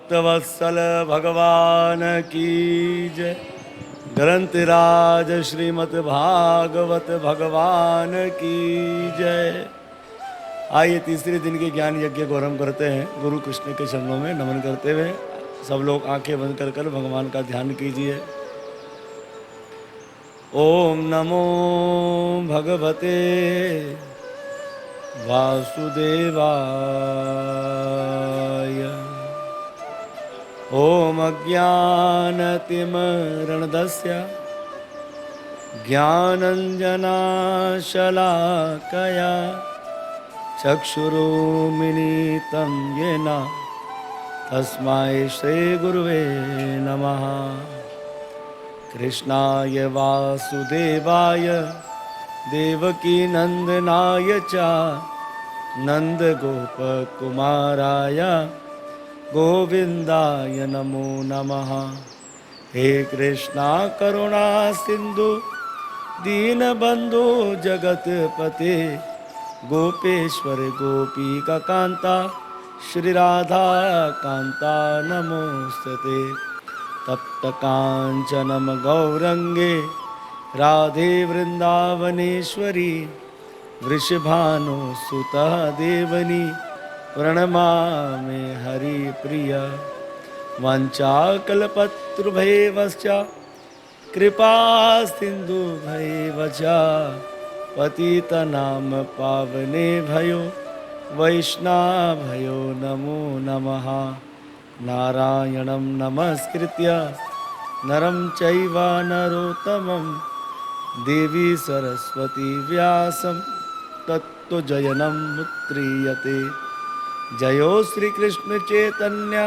भक्तवत्सल भगवान की जय। ग्रंथराज श्रीमद् भागवत भगवान की जय। आइए तीसरे दिन के ज्ञान यज्ञ को आरंभ करते हैं। गुरु कृष्ण के चरणों में नमन करते हुए सब लोग आंखें बंद कर भगवान का ध्यान कीजिए। ओम नमो भगवते वासुदेवाय। ओम अज्ञानतिमिरणस्य ज्ञानञ्जनाशलाकया चक्षुरुन्मीलितं येन तस्मै श्रीगुरुवे नमः। कृष्णाय वासुदेवाय देवकीनन्दनाय च नन्दगोपकुमाराय गोविन्दाय नमो नमः। हे कृष्णा करुणा सिंधु दीनबंधु जगतपते गोपेश्वर गोपीका कांता श्री राधा कांता नमोस्तुते। तप्त कांचनम गौरंगे राधे वृंदावनेश्वरी वृषभानुसुता देवनी प्रणमामि हरिप्रिया। वंचाकल्पतरुभ्यश्च कृपा सिन्धुभ्येव च पतितनां पावनेभ्यो वैष्णवेभ्यो नमो नमः। नारायणं नमस्कृत्य नरं चैव नरोत्तमं देवी सरस्वती व्यासं ततो जयनं मुद्रीयते। जयो श्री कृष्ण चैतन्य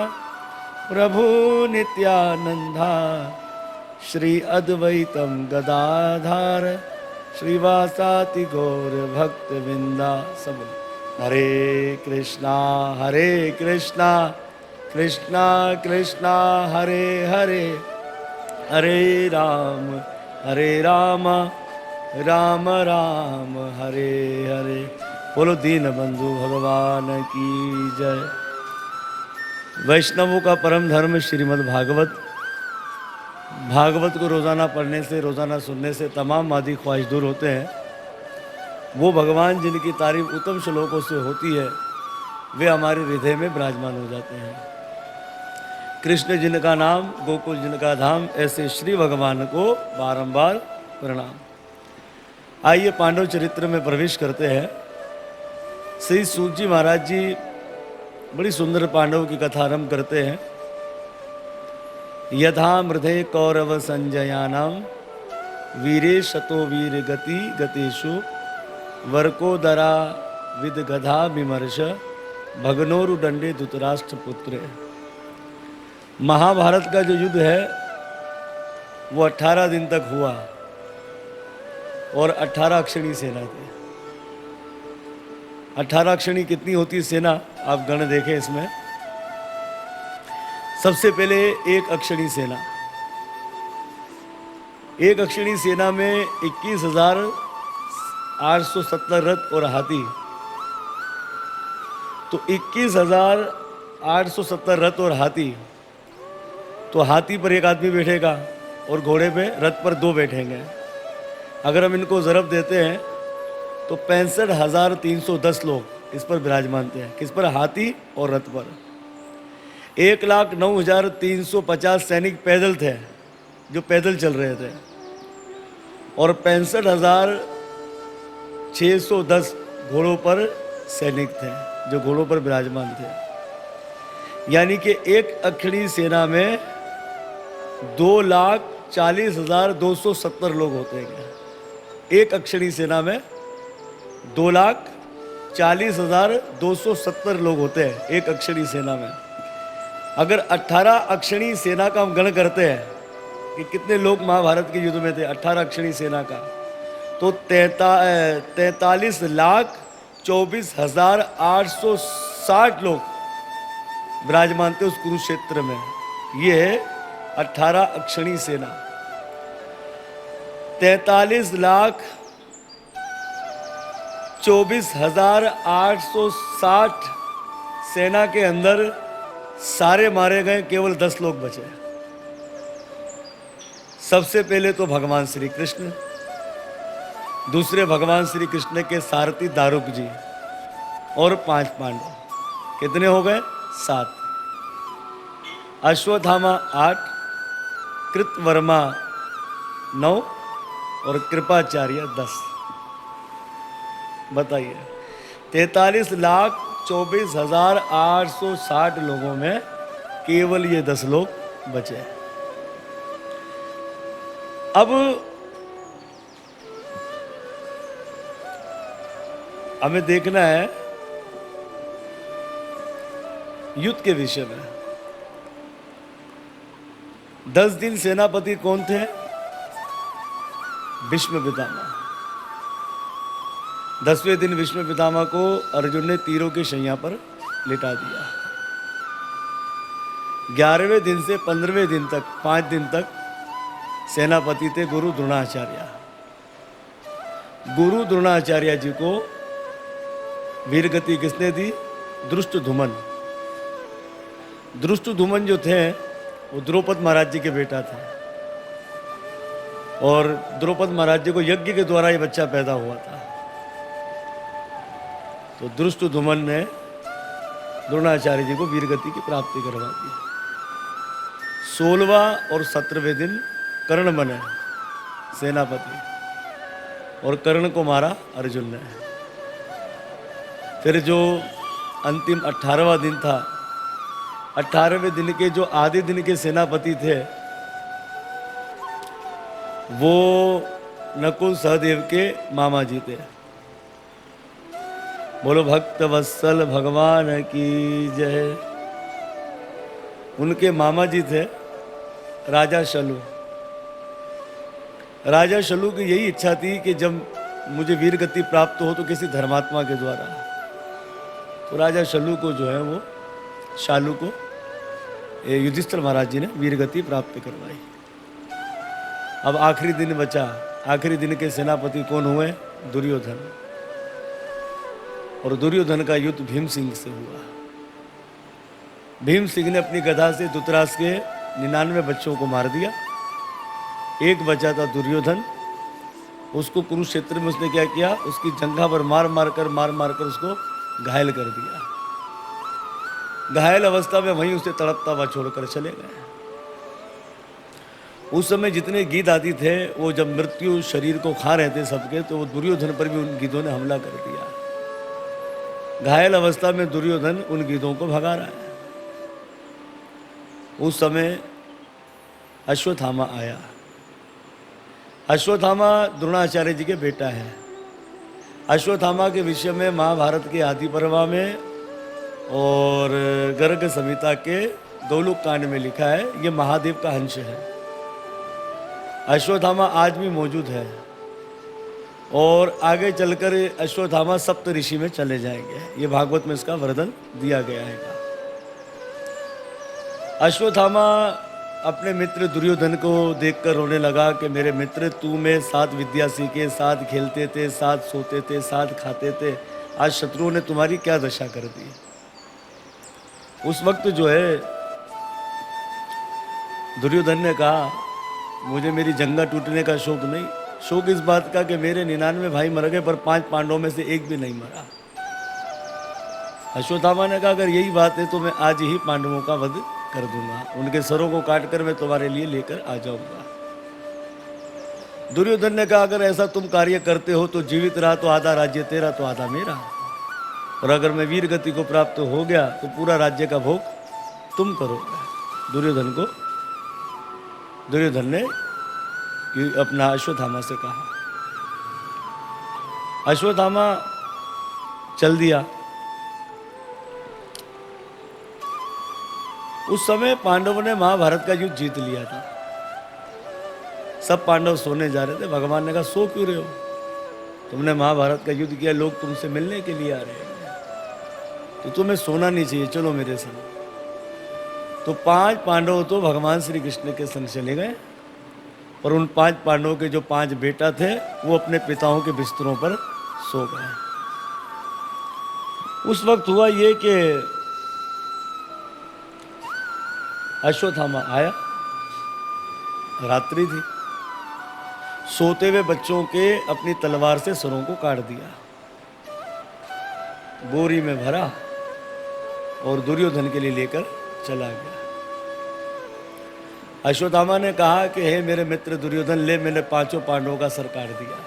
प्रभु नित्यानंदा श्री अद्वैतम गदाधर श्रीवासाति गौर भक्त विंदा। सब हरे कृष्णा कृष्णा कृष्णा हरे हरे हरे राम राम राम हरे हरे। बोलो दीन बंधु भगवान की जय। वैष्णवों का परम धर्म श्रीमद् भागवत को रोज़ाना पढ़ने से, रोज़ाना सुनने से तमाम मादी ख्वाहिश दूर होते हैं। वो भगवान जिनकी तारीफ उत्तम श्लोकों से होती है वे हमारे हृदय में विराजमान हो जाते हैं। कृष्ण जिनका नाम, गोकुल जिनका धाम, ऐसे श्री भगवान को बारंबार प्रणाम। आइए पांडव चरित्र में प्रवेश करते हैं। श्री सूत जी महाराज जी बड़ी सुंदर पांडव की कथा आरंभ करते हैं। यथा मृधे कौरव संजयानाम वीरे शतो वीर गति गतेषु वर्कोदरा विद गधा विमर्श भगनोरु दंडे धृतराष्ट्र पुत्र। महाभारत का जो युद्ध है वो 18 दिन तक हुआ और 18 अक्षणी सेना थी। 18 अक्षणी कितनी होती है सेना, आप गण देखें इसमें। सबसे पहले एक अक्षणी सेना, एक अक्षणी सेना में 21,870 रथ और हाथी। तो 21,870 रथ और हाथी, तो हाथी पर एक आदमी बैठेगा और घोड़े पे, रथ पर 2 बैठेंगे। अगर हम इनको ज़रब देते हैं तो 65,310 लोग इस पर विराजमान थे। किस पर? हाथी और रथ पर। 1,09,350 सैनिक पैदल थे जो पैदल चल रहे थे, और 65,610 घोड़ों पर सैनिक थे जो घोड़ों पर विराजमान थे। यानी कि एक अक्षणी सेना में 2,40,270 लोग होते हैं। एक अक्षणी सेना में 2,40,270 लोग होते हैं एक अक्षणी सेना में। अगर 18 अक्षणी सेना का हम गण करते हैं कि कितने लोग महाभारत के युद्ध में थे 18 अक्षणी सेना का, तो 43,24,860 लोग विराजमान थे उस कुरुक्षेत्र में। ये है 18 अक्षणी सेना। 43,24,860 सेना के अंदर सारे मारे गए, केवल 10 लोग बचे। सबसे पहले तो भगवान श्री कृष्ण, दूसरे भगवान श्री कृष्ण के सारथी दारुक जी और 5 पांडव। कितने हो गए? 7। अश्वत्थामा 8, कृतवर्मा 9 और कृपाचार्य 10। बताइए, 43,24,860 लोगों में केवल ये 10 लोग बचे। अब हमें देखना है युद्ध के विषय में। 10 दिन सेनापति कौन थे? भीष्म पितामह। 10वें दिन भीष्म पितामह को अर्जुन ने तीरों की शैया पर लिटा दिया। 11वें दिन से 15वें दिन तक 5 दिन तक सेनापति थे गुरु द्रोणाचार्य। गुरु द्रोणाचार्य जी को वीरगति किसने दी? धृष्टद्युम्न। धृष्टद्युम्न जो थे वो द्रौपद महाराज जी के बेटा थे और द्रौपद महाराज जी को यज्ञ के द्वारा ये बच्चा पैदा हुआ था। तो धृष्टद्युम्न ने द्रोणाचार्य जी को वीरगति की प्राप्ति करवा दी। 16वां और 17वें दिन कर्ण बने सेनापति और कर्ण को मारा अर्जुन ने। फिर जो अंतिम 18वां दिन था, 18वें दिन के जो आधे दिन के सेनापति थे वो नकुल सहदेव के मामा जी थे। बोलो भक्त वत्सल भगवान की जय। उनके मामा जी थे राजा शलु। राजा शलु की यही इच्छा थी कि जब मुझे वीरगति प्राप्त हो तो किसी धर्मात्मा के द्वारा। तो राजा शलु को जो है वो शालू को युधिष्ठिर महाराज जी ने वीरगति प्राप्त करवाई। अब आखिरी दिन बचा। आखिरी दिन के सेनापति कौन हुए? दुर्योधन। और दुर्योधन का युद्ध भीम सिंह से हुआ। भीम सिंह ने अपनी गदा से धृतराष्ट्र के 99 बच्चों को मार दिया। एक बचा था दुर्योधन। उसको कुरुक्षेत्र में उसने क्या किया? उसकी जंघा पर मार मार कर उसको घायल कर दिया। घायल अवस्था में वहीं उसे तड़पता हुआ छोड़कर चले गए। उस समय जितने गीध आदि थे वो जब मृत्यु शरीर को खा रहे थे सबके, तो वो दुर्योधन पर भी उन गीधों ने हमला कर दिया। घायल अवस्था में दुर्योधन उन गीधों को भगा रहा है। उस समय अश्वत्थामा आया। अश्वत्थामा द्रोणाचार्य जी के बेटा है। अश्वत्थामा के विषय में महाभारत के आदि पर्व में और गर्ग संहिता के गौलोक कांड में लिखा है, ये महादेव का अंश है। अश्वत्थामा आज भी मौजूद है और आगे चलकर अश्वत्थामा सप्त ऋषि में चले जाएंगे। ये भागवत में इसका वर्णन दिया गया है। अश्वत्थामा अपने मित्र दुर्योधन को देखकर रोने लगा कि मेरे मित्र, तू में साथ विद्या सीखे, साथ खेलते थे, साथ सोते थे, साथ खाते थे, आज शत्रुओं ने तुम्हारी क्या दशा कर दी। उस वक्त जो है दुर्योधन ने कहा, मुझे मेरी जंगा टूटने का शौक नहीं, शौक इस बात का कि मेरे 99 भाई मर गए पर 5 पांडवों में से एक भी नहीं मरा। अश्वत्थामा ने कहा, अगर यही बात है तो मैं आज ही पांडवों का वध कर दूंगा, उनके सरों को काटकर मैं तुम्हारे लिए लेकर आ जाऊंगा। दुर्योधन ने कहा, अगर ऐसा तुम कार्य करते हो तो जीवित रहा तो आधा राज्य तेरा तो आधा मेरा, और अगर मैं वीर गति को प्राप्त हो गया तो पूरा राज्य का भोग तुम करोगे। दुर्योधन ने अपना अश्वत्थामा से कहा। अश्वत्थामा चल दिया। उस समय पांडवों ने महाभारत का युद्ध जीत लिया था। सब पांडव सोने जा रहे थे। भगवान ने कहा, सो क्यों रहे हो? तुमने महाभारत का युद्ध किया, लोग तुमसे मिलने के लिए आ रहे हैं, तो तुम्हें सोना नहीं चाहिए, चलो मेरे संग। तो 5 पांडव तो भगवान श्री कृष्ण के संग चले गए और उन 5 पांडवों के जो 5 बेटा थे वो अपने पिताओं के बिस्तरों पर सो गए। उस वक्त हुआ ये कि अश्वत्थामा आया, रात्रि थी, सोते हुए बच्चों के अपनी तलवार से सरों को काट दिया, बोरी में भरा और दुर्योधन के लिए लेकर चला गया। अश्वत्थामा ने कहा कि हे मेरे मित्र दुर्योधन, ले मैंने 5 पांडवों का सर काट दिया।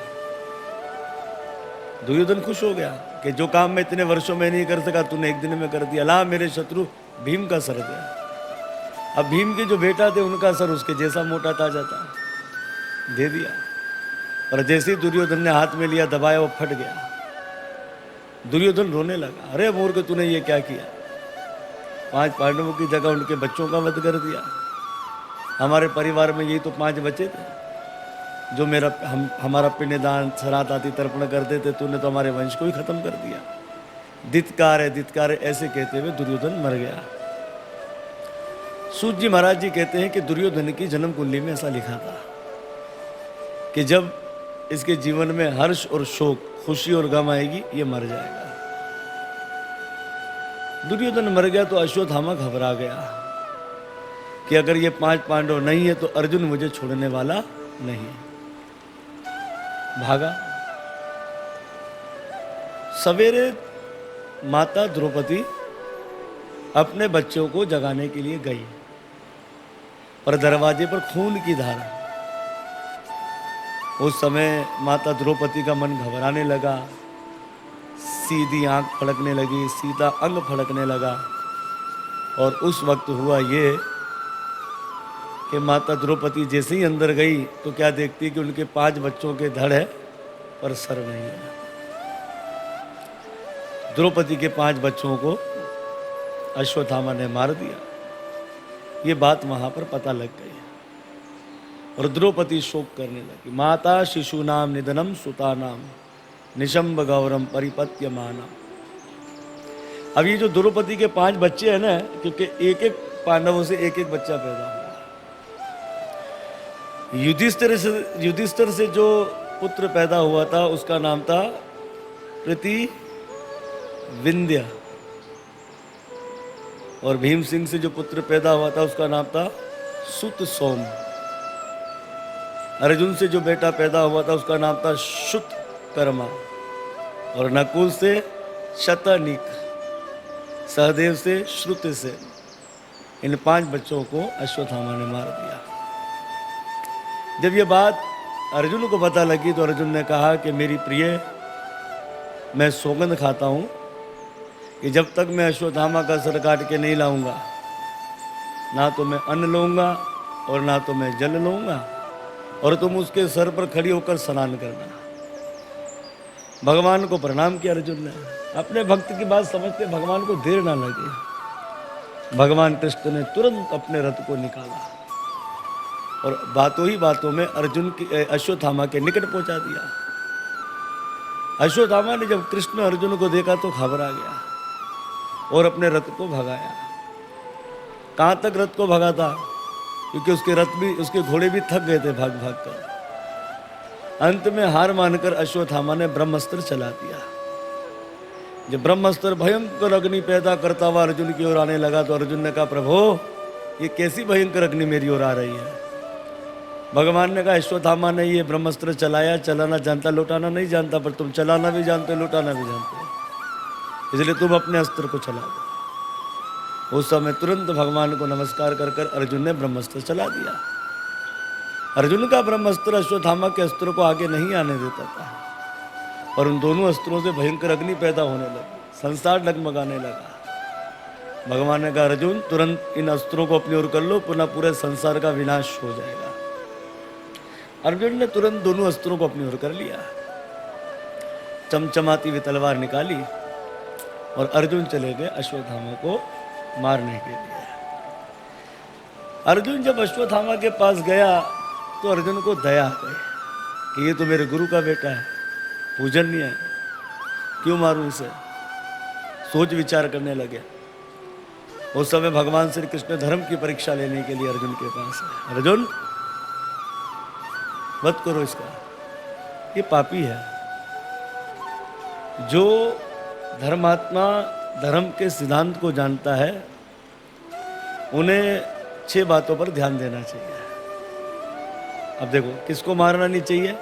दुर्योधन खुश हो गया कि जो काम मैं इतने वर्षों में नहीं कर सका तूने एक दिन में कर दिया। ला मेरे शत्रु भीम का सर दे। अब भीम के जो बेटा थे उनका सर उसके जैसा मोटा ताजा था, दे दिया। पर जैसे ही दुर्योधन ने हाथ में लिया, दबाया, वो फट गया। दुर्योधन रोने लगा, अरे मूर्ख तूने ये क्या किया, 5 पांडवों की जगह उनके बच्चों का वध कर दिया। हमारे परिवार में यही तो 5 बच्चे थे जो हमारा पिंडदान श्राद्ध आदि तर्पण करते थे, तूने तो हमारे वंश को ही खत्म कर दिया। धिक्कार है ऐसे कहते हुए दुर्योधन मर गया। सूत जी महाराज जी कहते हैं कि दुर्योधन की जन्म कुंडली में ऐसा लिखा था कि जब इसके जीवन में हर्ष और शोक, खुशी और गम आएगी, ये मर जाएगा। दुर्योधन मर गया तो अश्वत्थामा घबरा गया कि अगर ये 5 पांडव नहीं है तो अर्जुन मुझे छोड़ने वाला नहीं। भागा। सवेरे माता द्रौपदी अपने बच्चों को जगाने के लिए गई, पर दरवाजे पर खून की धारा। उस समय माता द्रौपदी का मन घबराने लगा, सीधी आंख फड़कने लगी, सीधा अंग फड़कने लगा। और उस वक्त हुआ ये कि माता द्रौपदी जैसे ही अंदर गई तो क्या देखती कि उनके 5 बच्चों के धड़ है पर सर नहीं है। द्रौपदी के 5 बच्चों को अश्वत्थामा ने मार दिया। ये बात वहां पर पता लग गई और द्रौपदी शोक करने लगी। माता शिशु नाम निधनम सुता नाम निशंब गौरम परिपत्य माना। अब ये जो द्रौपदी के 5 बच्चे हैं ना, क्योंकि एक एक पांडवों से एक एक बच्चा पैदा हुआ। युधिष्ठिर से जो पुत्र पैदा हुआ था उसका नाम था प्रतिविंध्य, और भीम सिंह से जो पुत्र पैदा हुआ था उसका नाम था सुत सोम। अर्जुन से जो बेटा पैदा हुआ था उसका नाम था शुत कर्मा, और नकुल से शतनिक, सहदेव से श्रुत से। इन 5 बच्चों को अश्वत्थामा ने मार दिया। जब ये बात अर्जुन को पता लगी तो अर्जुन ने कहा कि मेरी प्रिय, मैं सौगंध खाता हूं कि जब तक मैं अश्वत्थामा का सर काट के नहीं लाऊंगा, ना तो मैं अन्न लूंगा और ना तो मैं जल लूंगा, और तुम उसके सर पर खड़ी होकर स्नान करना। भगवान को प्रणाम किया अर्जुन ने। अपने भक्त की बात समझते भगवान को देर ना लगे। भगवान कृष्ण ने तुरंत अपने रथ को निकाला और बातों ही बातों में अर्जुन की अश्वत्थामा के निकट पहुंचा दिया। अश्वत्थामा ने जब कृष्ण अर्जुन को देखा तो घबरा गया और अपने रथ को भगाया। कहां तक रथ को भगा था, क्योंकि उसके घोड़े भी थक गए थे भाग भाग कर। अंत में हार मानकर अश्वत्थामा ने ब्रह्मास्त्र चला दिया। जब ब्रह्मास्त्र भयंकर अग्नि पैदा करता हुआ अर्जुन की ओर आने लगा तो अर्जुन ने कहा, प्रभु ये कैसी भयंकर अग्नि मेरी ओर आ रही है। भगवान ने कहा, अश्वत्थामा ने ये ब्रह्मास्त्र चलाया, चलाना जानता, लौटाना नहीं जानता, पर तुम चलाना भी जानते, लौटाना भी जानते, इसलिए तुम अपने अस्त्र को चला दो। उस समय तुरंत भगवान को नमस्कार कर कर अर्जुन ने ब्रह्मास्त्र चला दिया। अर्जुन का ब्रह्मास्त्र अश्वत्थामा के अस्त्र को आगे नहीं आने देता था, और उन दोनों अस्त्रों से भयंकर अग्नि पैदा होने लगी, संसार डगमगाने लगा। भगवान ने कहा, अर्जुन तुरंत इन अस्त्रों को अपनी ओर कर लो, पुनः पूरे संसार का विनाश हो जाएगा। अर्जुन ने तुरंत दोनों अस्त्रों को अपनी ओर कर लिया, चमचमाती हुई तलवार निकाली और अर्जुन चले गए अश्वत्थामा को मारने के लिए। अर्जुन जब अश्वत्थामा के पास गया तो अर्जुन को दया आ गई कि ये तो मेरे गुरु का बेटा है, पूजनीय है, क्यों मारूं इसे। सोच विचार करने लगे। उस समय भगवान श्री कृष्ण धर्म की परीक्षा लेने के लिए अर्जुन के पास है। अर्जुन मत करो इसका, ये पापी है। जो धर्मात्मा धर्म के सिद्धांत को जानता है, उन्हें 6 बातों पर ध्यान देना चाहिए। अब देखो, किसको मारना नहीं चाहिए?